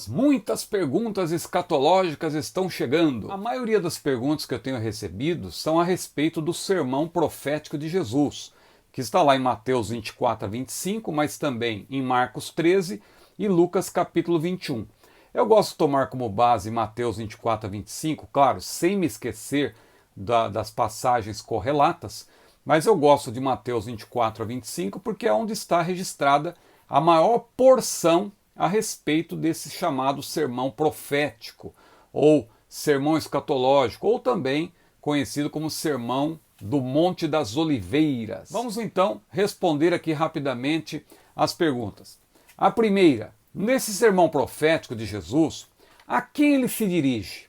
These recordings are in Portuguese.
Muitas perguntas escatológicas estão chegando. A maioria das perguntas que eu tenho recebido são a respeito do sermão profético de Jesus, que está lá em Mateus 24 a 25, mas também em Marcos 13 e Lucas capítulo 21. Eu gosto de tomar como base Mateus 24 a 25, claro, sem me esquecer das passagens correlatas, mas eu gosto de Mateus 24 a 25 porque é onde está registrada a maior porção a respeito desse chamado sermão profético, ou sermão escatológico, ou também conhecido como sermão do Monte das Oliveiras. Vamos então responder aqui rapidamente as perguntas. A primeira, nesse sermão profético de Jesus, a quem ele se dirige?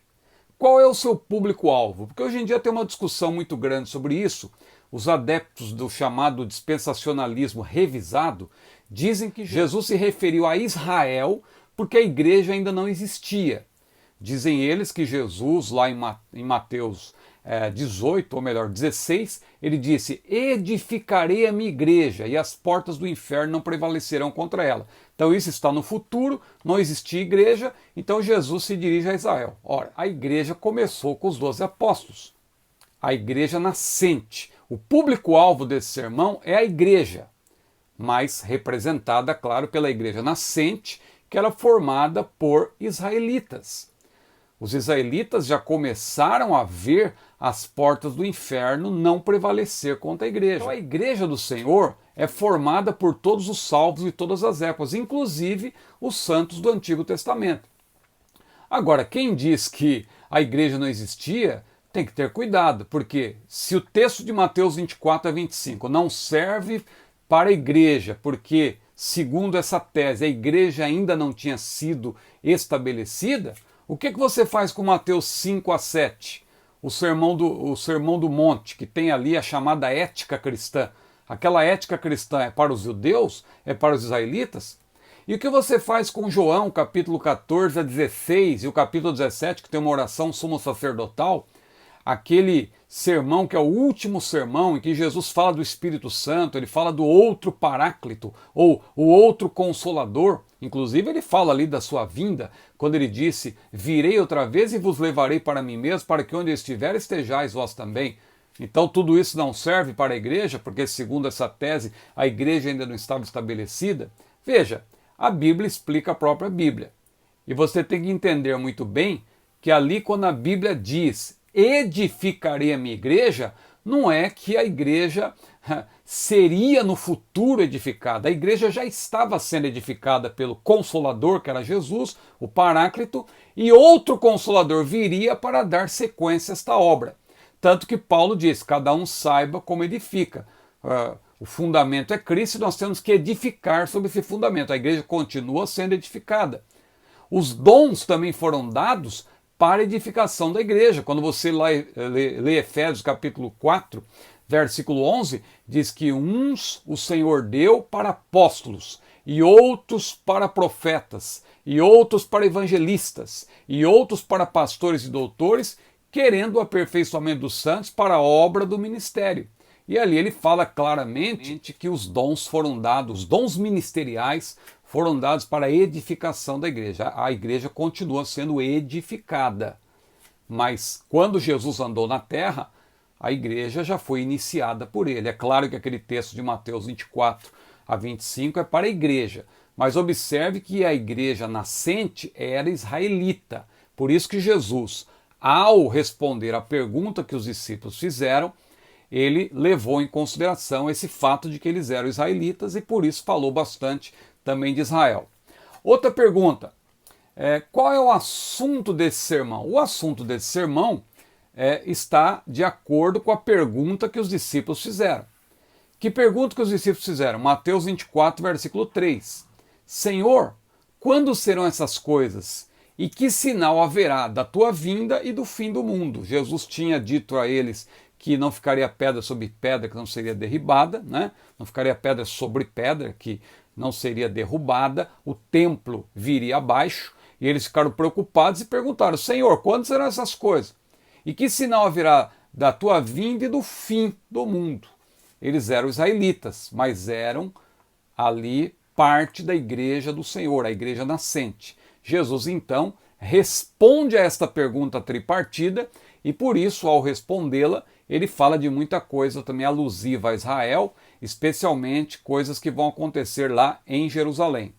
Qual é o seu público-alvo? Porque hoje em dia tem uma discussão muito grande sobre isso. Os adeptos do chamado dispensacionalismo revisado dizem que Jesus se referiu a Israel porque a igreja ainda não existia. Dizem eles que Jesus, lá em Mateus 18, ou melhor, 16, ele disse: edificarei a minha igreja e as portas do inferno não prevalecerão contra ela. Então isso está no futuro, não existia igreja, então Jesus se dirige a Israel. Ora, a igreja começou com os 12 apóstolos. A igreja nascente. O público-alvo desse sermão é a igreja, mas representada, claro, pela igreja nascente, que era formada por israelitas. Os israelitas já começaram a ver as portas do inferno não prevalecer contra a igreja. Então a igreja do Senhor é formada por todos os salvos de todas as épocas, inclusive os santos do Antigo Testamento. Agora, quem diz que a igreja não existia, tem que ter cuidado, porque se o texto de Mateus 24 a 25 não serve para a igreja, porque, segundo essa tese, a igreja ainda não tinha sido estabelecida, o que você faz com Mateus 5 a 7? O sermão do Monte, que tem ali a chamada ética cristã. Aquela ética cristã é para os judeus? É para os israelitas? E o que você faz com João, capítulo 14 a 16 e o capítulo 17, que tem uma oração sumo sacerdotal? Aquele sermão que é o último sermão em que Jesus fala do Espírito Santo, ele fala do outro Paráclito, ou o outro Consolador. Inclusive ele fala ali da sua vinda, quando ele disse: virei outra vez e vos levarei para mim mesmo, para que onde eu estiver estejais vós também. Então tudo isso não serve para a igreja, porque segundo essa tese a igreja ainda não estava estabelecida. Veja, a Bíblia explica a própria Bíblia. E você tem que entender muito bem que ali quando a Bíblia diz edificarei a minha igreja, não é que a igreja seria no futuro edificada. A igreja já estava sendo edificada pelo Consolador, que era Jesus, o Paráclito, e outro Consolador viria para dar sequência a esta obra. Tanto que Paulo diz: cada um saiba como edifica. O fundamento é Cristo e nós temos que edificar sobre esse fundamento. A igreja continua sendo edificada. Os dons também foram dados para a edificação da igreja. Quando você lê Efésios capítulo 4, versículo 11, diz que uns o Senhor deu para apóstolos, e outros para profetas, e outros para evangelistas, e outros para pastores e doutores, querendo o aperfeiçoamento dos santos para a obra do ministério. E ali ele fala claramente que os dons foram dados, os dons ministeriais foram dados para a edificação da igreja. A igreja continua sendo edificada. Mas quando Jesus andou na terra, a igreja já foi iniciada por ele. É claro que aquele texto de Mateus 24 a 25 é para a igreja. Mas observe que a igreja nascente era israelita. Por isso que Jesus, ao responder à pergunta que os discípulos fizeram, ele levou em consideração esse fato de que eles eram israelitas e por isso falou bastante também de Israel. Outra pergunta, qual é o assunto desse sermão? O assunto desse sermão está de acordo com a pergunta que os discípulos fizeram. Que pergunta que os discípulos fizeram? Mateus 24, versículo 3. Senhor, quando serão essas coisas? E que sinal haverá da tua vinda e do fim do mundo? Jesus tinha dito a eles que não ficaria pedra sobre pedra que não seria derribada, né? Não ficaria pedra sobre pedra que não seria derrubada, o templo viria abaixo, e eles ficaram preocupados e perguntaram: Senhor, quando serão essas coisas? E que sinal haverá da tua vinda e do fim do mundo? Eles eram israelitas, mas eram ali parte da igreja do Senhor, a igreja nascente. Jesus, então, responde a esta pergunta tripartida e, por isso, ao respondê-la, ele fala de muita coisa também alusiva a Israel, especialmente coisas que vão acontecer lá em Jerusalém.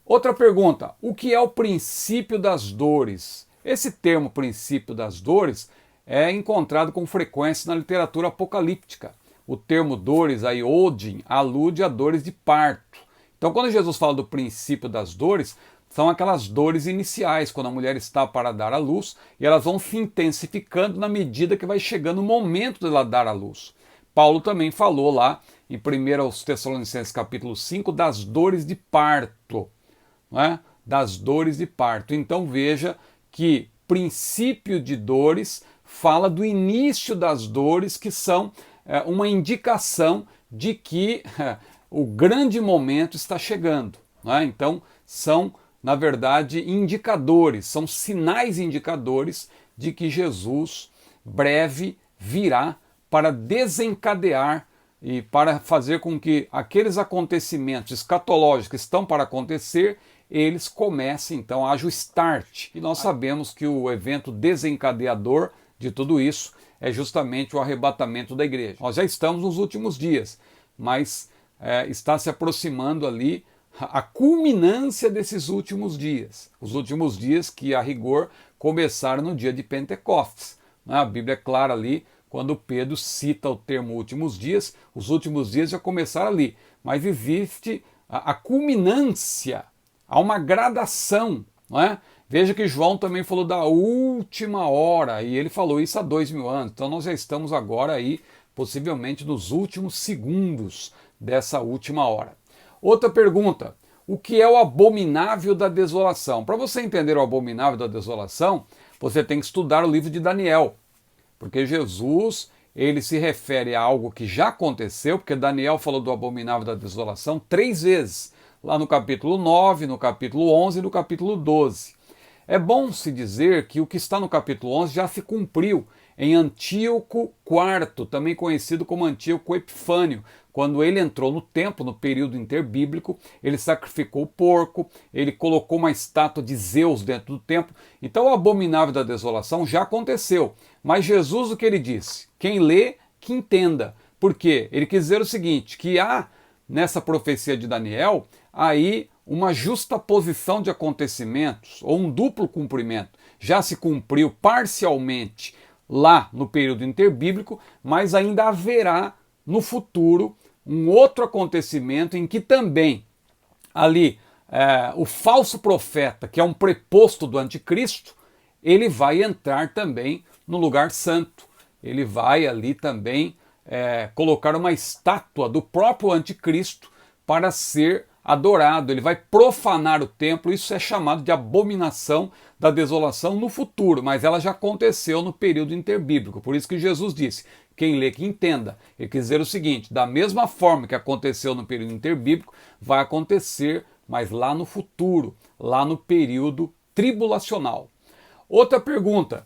Outra pergunta, o que é o princípio das dores? Esse termo princípio das dores é encontrado com frequência na literatura apocalíptica. O termo dores, aí Odin, alude a dores de parto. Então, quando Jesus fala do princípio das dores, são aquelas dores iniciais, quando a mulher está para dar à luz, e elas vão se intensificando na medida que vai chegando o momento de ela dar à luz. Paulo também falou lá em 1 Tessalonicenses capítulo 5 das dores de parto, não é? Das dores de parto. Então veja que princípio de dores fala do início das dores, que são uma indicação de que o grande momento está chegando, não é? Então são, na verdade, indicadores, são sinais indicadores de que Jesus breve virá para desencadear e para fazer com que aqueles acontecimentos escatológicos que estão para acontecer, eles comecem então, haja o start. E nós sabemos que o evento desencadeador de tudo isso é justamente o arrebatamento da igreja. Nós já estamos nos últimos dias, mas está se aproximando ali a culminância desses últimos dias. Os últimos dias que, a rigor, começaram no dia de Pentecostes. A Bíblia é clara ali, quando Pedro cita o termo últimos dias, os últimos dias já começaram ali. Mas existe a culminância, há uma gradação, não é? Veja que João também falou da última hora, e ele falou isso há 2000 anos. Então nós já estamos agora aí, possivelmente nos últimos segundos dessa última hora. Outra pergunta, o que é o abominável da desolação? Para você entender o abominável da desolação, você tem que estudar o livro de Daniel, porque Jesus, ele se refere a algo que já aconteceu, porque Daniel falou do abominável da desolação 3 vezes, lá no capítulo 9, no capítulo 11 e no capítulo 12. É bom se dizer que o que está no capítulo 11 já se cumpriu em Antíoco IV, também conhecido como Antíoco Epifânio. Quando ele entrou no templo, no período interbíblico, ele sacrificou o porco, ele colocou uma estátua de Zeus dentro do templo. Então o abominável da desolação já aconteceu. Mas Jesus, o que ele disse? Quem lê, que entenda. Por quê? Ele quis dizer o seguinte, que há nessa profecia de Daniel, aí uma justaposição de acontecimentos, ou um duplo cumprimento. Já se cumpriu parcialmente lá no período interbíblico, mas ainda haverá no futuro um outro acontecimento em que também ali o falso profeta, que é um preposto do anticristo, ele vai entrar também no lugar santo. Ele vai ali também colocar uma estátua do próprio anticristo para ser adorado. Ele vai profanar o templo. Isso é chamado de abominação da desolação no futuro, mas ela já aconteceu no período interbíblico. Por isso que Jesus disse, quem lê que entenda. Ele quer dizer o seguinte, da mesma forma que aconteceu no período interbíblico, vai acontecer, mas lá no futuro, lá no período tribulacional. Outra pergunta,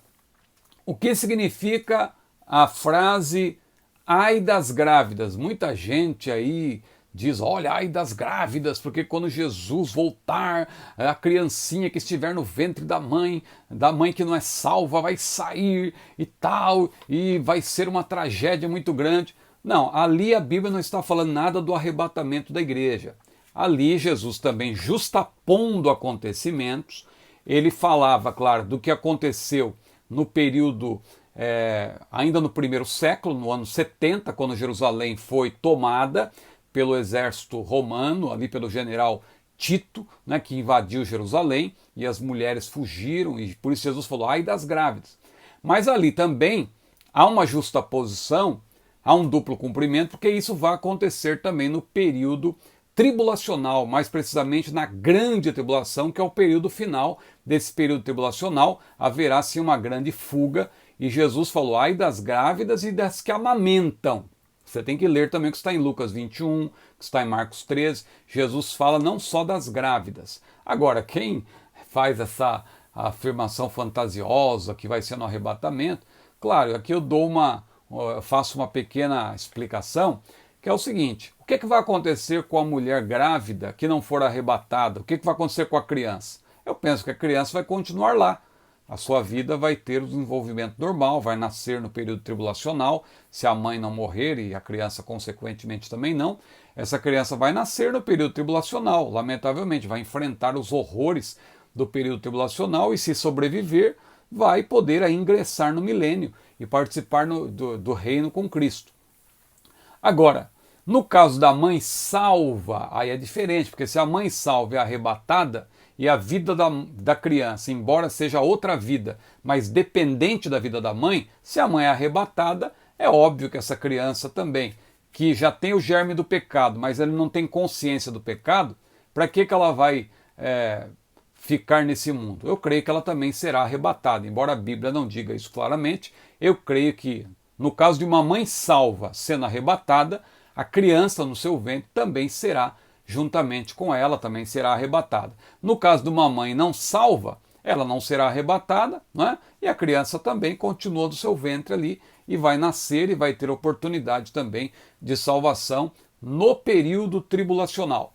o que significa a frase ai das grávidas? Muita gente aí diz, olha, ai das grávidas, porque quando Jesus voltar, a criancinha que estiver no ventre da mãe que não é salva, vai sair e tal, e vai ser uma tragédia muito grande. Não, ali a Bíblia não está falando nada do arrebatamento da igreja. Ali Jesus também, justapondo acontecimentos, ele falava, claro, do que aconteceu no período, ainda no primeiro século, no ano 70, quando Jerusalém foi tomada pelo exército romano, ali pelo general Tito, né, que invadiu Jerusalém, e as mulheres fugiram, e por isso Jesus falou, ai das grávidas. Mas ali também há uma justaposição, há um duplo cumprimento, porque isso vai acontecer também no período tribulacional, mais precisamente na grande tribulação, que é o período final. Desse período tribulacional haverá sim uma grande fuga, e Jesus falou, ai das grávidas e das que amamentam. Você tem que ler também o que está em Lucas 21, que está em Marcos 13. Jesus fala não só das grávidas. Agora, quem faz essa afirmação fantasiosa que vai ser no arrebatamento, claro, aqui eu faço uma pequena explicação, que é o seguinte: o que vai acontecer com a mulher grávida que não for arrebatada? O que vai acontecer com a criança? Eu penso que a criança vai continuar lá. A sua vida vai ter o desenvolvimento normal, vai nascer no período tribulacional, se a mãe não morrer e a criança consequentemente também não, essa criança vai nascer no período tribulacional, lamentavelmente, vai enfrentar os horrores do período tribulacional e, se sobreviver, vai poder aí ingressar no milênio e participar do reino com Cristo. Agora, no caso da mãe salva, aí é diferente, porque se a mãe salva é arrebatada, e a vida da criança, embora seja outra vida, mas dependente da vida da mãe, se a mãe é arrebatada, é óbvio que essa criança também, que já tem o germe do pecado, mas ela não tem consciência do pecado, para que ela vai ficar nesse mundo? Eu creio que ela também será arrebatada, embora a Bíblia não diga isso claramente. Eu creio que, no caso de uma mãe salva sendo arrebatada, a criança no seu ventre também será juntamente com ela, também será arrebatada. No caso de uma mãe não salva, ela não será arrebatada, não é? E a criança também continua do seu ventre ali e vai nascer e vai ter oportunidade também de salvação no período tribulacional.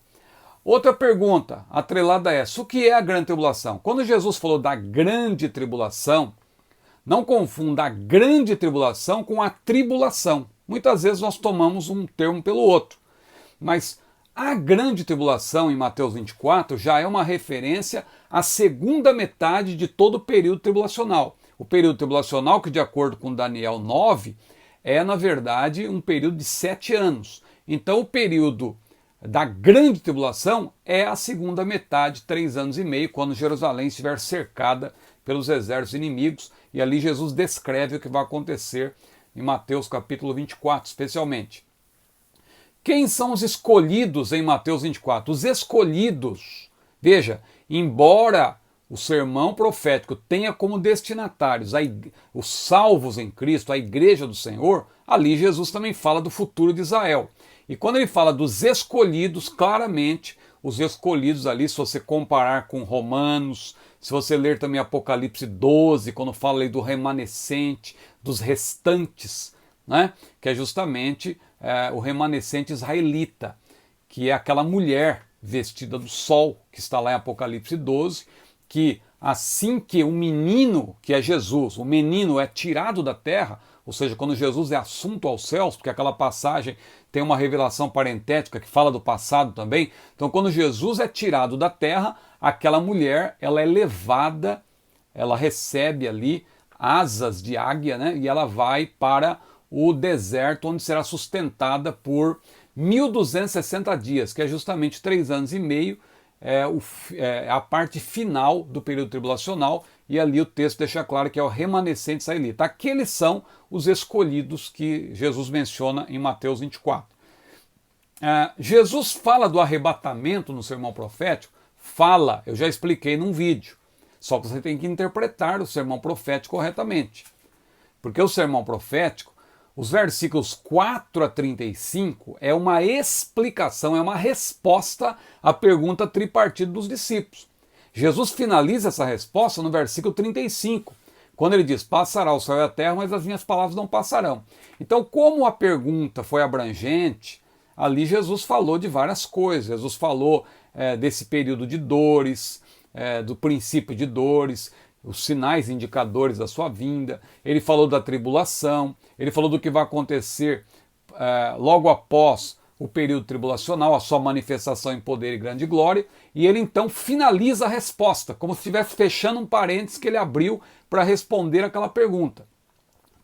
Outra pergunta atrelada a essa: o que é a grande tribulação? Quando Jesus falou da grande tribulação, não confunda a grande tribulação com a tribulação. Muitas vezes nós tomamos um termo pelo outro, mas a grande tribulação, em Mateus 24, já é uma referência à segunda metade de todo o período tribulacional. O período tribulacional, que de acordo com Daniel 9, é na verdade um período de 7 anos. Então o período da grande tribulação é a segunda metade, 3 anos e meio, quando Jerusalém estiver cercada pelos exércitos inimigos. E ali Jesus descreve o que vai acontecer em Mateus capítulo 24, especialmente. Quem são os escolhidos em Mateus 24? Os escolhidos, veja, embora o sermão profético tenha como destinatários os salvos em Cristo, a igreja do Senhor, ali Jesus também fala do futuro de Israel. E quando ele fala dos escolhidos, claramente, os escolhidos ali, se você comparar com Romanos, se você ler também Apocalipse 12, quando fala ali do remanescente, dos restantes, né? Que é justamente o remanescente israelita, que é aquela mulher vestida do sol, que está lá em Apocalipse 12, que assim que o menino, que é Jesus, o menino é tirado da terra, ou seja, quando Jesus é assunto aos céus, porque aquela passagem tem uma revelação parentética que fala do passado também, então quando Jesus é tirado da terra, aquela mulher, ela é levada, ela recebe ali asas de águia, né? E ela vai para o deserto, onde será sustentada por 1260 dias, que é justamente 3 anos e meio, a parte final do período tribulacional, e ali o texto deixa claro que é o remanescente israelita. Aqueles são os escolhidos que Jesus menciona em Mateus 24. Jesus fala do arrebatamento no sermão profético? Fala, eu já expliquei num vídeo. Só que você tem que interpretar o sermão profético corretamente. Porque o sermão profético, os versículos 4 a 35, é uma explicação, é uma resposta à pergunta tripartida dos discípulos. Jesus finaliza essa resposta no versículo 35, quando ele diz: passará o céu e a terra, mas as minhas palavras não passarão. Então, como a pergunta foi abrangente, ali Jesus falou de várias coisas. Jesus falou desse período de dores, do princípio de dores, os sinais indicadores da sua vinda. Ele falou da tribulação, ele falou do que vai acontecer logo após o período tribulacional, a sua manifestação em poder e grande glória, e ele então finaliza a resposta, como se estivesse fechando um parênteses que ele abriu para responder aquela pergunta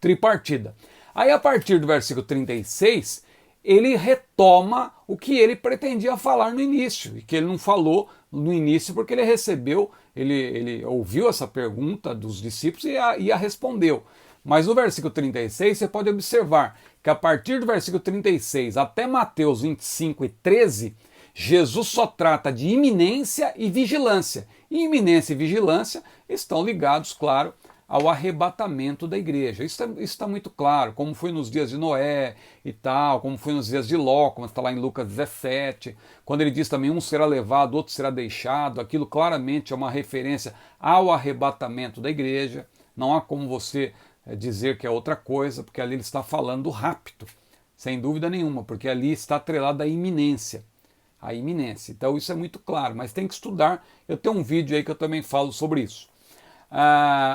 tripartida. Aí, a partir do versículo 36, ele retoma o que ele pretendia falar no início, e que ele não falou no início porque ele recebeu, ele ouviu essa pergunta dos discípulos e a respondeu. Mas no versículo 36 você pode observar que a partir do versículo 36 até Mateus 25 e 13, Jesus só trata de iminência e vigilância. E iminência e vigilância estão ligados, claro, ao arrebatamento da igreja. Isso está muito claro, como foi nos dias de Noé e tal, como foi nos dias de Ló, como está lá em Lucas 17, quando ele diz também: um será levado, outro será deixado. Aquilo claramente é uma referência ao arrebatamento da igreja. Não há como você dizer que é outra coisa, porque ali ele está falando do rapto, sem dúvida nenhuma, porque ali está atrelado à iminência. A iminência. Então isso é muito claro, mas tem que estudar. Eu tenho um vídeo aí que eu também falo sobre isso.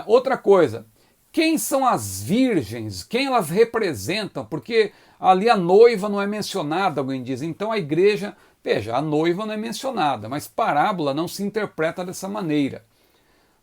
Outra coisa, quem são as virgens? Quem elas representam? Porque ali a noiva não é mencionada, alguém diz. Então a igreja, veja, a noiva não é mencionada, mas parábola não se interpreta dessa maneira.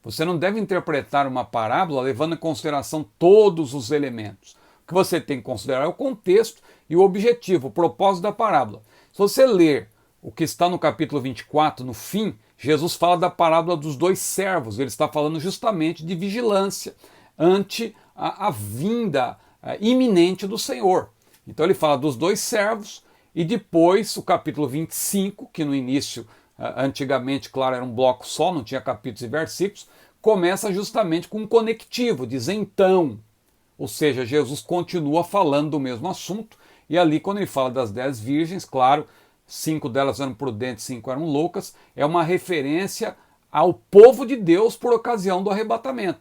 Você não deve interpretar uma parábola levando em consideração todos os elementos. O que você tem que considerar é o contexto e o objetivo, o propósito da parábola. Se você ler o que está no capítulo 24, no fim, Jesus fala da parábola dos dois servos. Ele está falando justamente de vigilância ante a vinda iminente do Senhor. Então ele fala dos dois servos e depois o capítulo 25, que no início, antigamente, claro, era um bloco só, não tinha capítulos e versículos, começa justamente com um conectivo, diz então. Ou seja, Jesus continua falando do mesmo assunto e ali quando ele fala das 10 virgens, claro, 5 delas eram prudentes, 5 eram loucas, é uma referência ao povo de Deus por ocasião do arrebatamento.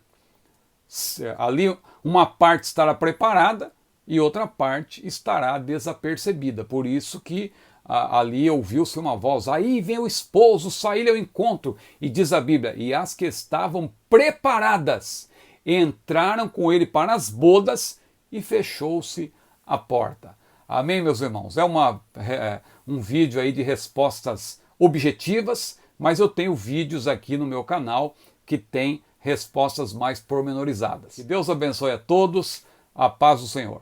Ali uma parte estará preparada e outra parte estará desapercebida. Por isso que ali ouviu-se uma voz, aí vem o esposo, saí-lhe ao encontro, e diz a Bíblia, e as que estavam preparadas entraram com ele para as bodas e fechou-se a porta. Amém, meus irmãos? Um vídeo aí de respostas objetivas, mas eu tenho vídeos aqui no meu canal que tem respostas mais pormenorizadas. Que Deus abençoe a todos, a paz do Senhor.